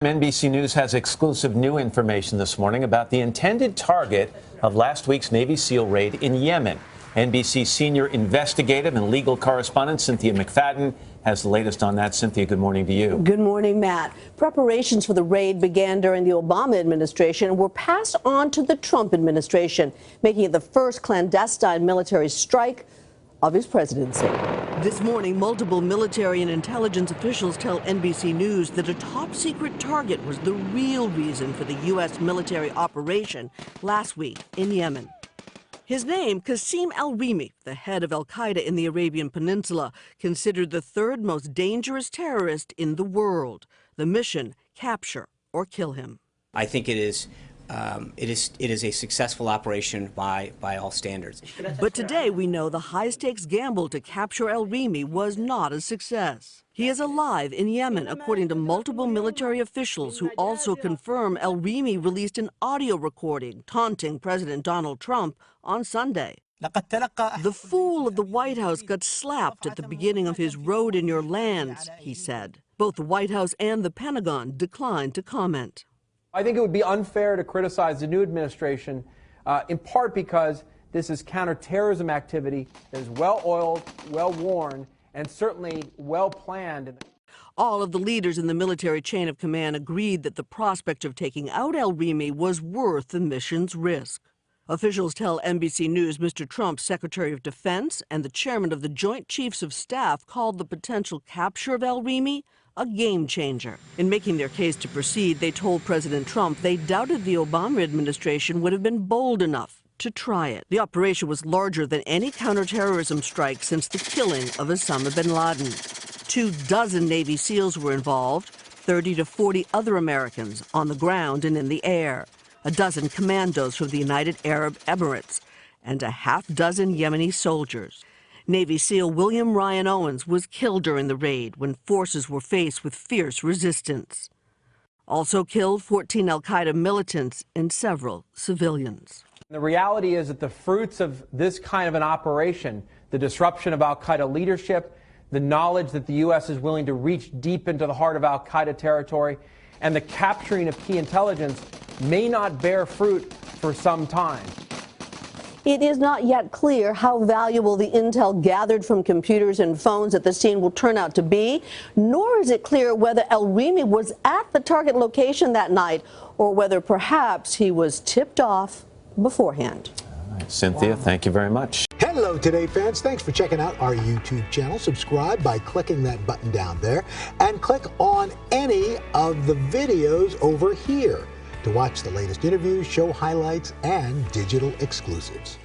NBC News has exclusive new information this morning about the intended target of last week's Navy SEAL raid in Yemen. NBC senior investigative and legal correspondent Cynthia McFadden has the latest on that. Cynthia, good morning to you. Good morning, Matt. Preparations for the raid began during the Obama administration and were passed on to the Trump administration, making it the first clandestine military strike of his presidency. This morning, multiple military and intelligence officials tell NBC News that a top-secret target was the real reason for the U.S. military operation last week in Yemen. His name, Qassim al-Rimi, the head of al-Qaeda in the Arabian Peninsula, considered the third most dangerous terrorist in the world. The mission, capture or kill him. I think it is a successful operation by all standards. But today we know the high-stakes gamble to capture al-Rimi was not a success. He is alive in Yemen, according to multiple military officials who also confirm al-Rimi released an audio recording taunting President Donald Trump on Sunday. The fool of the White House got slapped at the beginning of his road in your lands, he said. Both the White House and the Pentagon declined to comment. I think it would be unfair to criticize the new administration, in part because this is counterterrorism activity that is well-oiled, well-worn, and certainly well-planned. All of the leaders in the military chain of command agreed that the prospect of taking out al-Rimi was worth the mission's risk. Officials tell NBC News Mr. Trump's Secretary of Defense and the chairman of the Joint Chiefs of Staff called the potential capture of al-Rimi a game changer. In making their case to proceed, they told President Trump they doubted the Obama administration would have been bold enough to try it. The operation was larger than any counterterrorism strike since the killing of Osama bin Laden. 24 Navy SEALs were involved, 30 to 40 other Americans on the ground and in the air, a dozen commandos from the United Arab Emirates, and a half-dozen Yemeni soldiers. Navy SEAL William Ryan Owens was killed during the raid when forces were faced with fierce resistance. Also killed 14 al-Qaeda militants and several civilians. The reality is that the fruits of this kind of an operation, the disruption of al-Qaeda leadership, the knowledge that the U.S. is willing to reach deep into the heart of al-Qaeda territory, and the capturing of key intelligence may not bear fruit for some time. It is not yet clear how valuable the intel gathered from computers and phones at the scene will turn out to be, nor is it clear whether al-Rimi was at the target location that night or whether perhaps he was tipped off beforehand. All right, Cynthia, thank you very much. Hello, Today fans. Thanks for checking out our YouTube channel. Subscribe by clicking that button down there and click on any of the videos over here to watch the latest interviews, show highlights, and digital exclusives.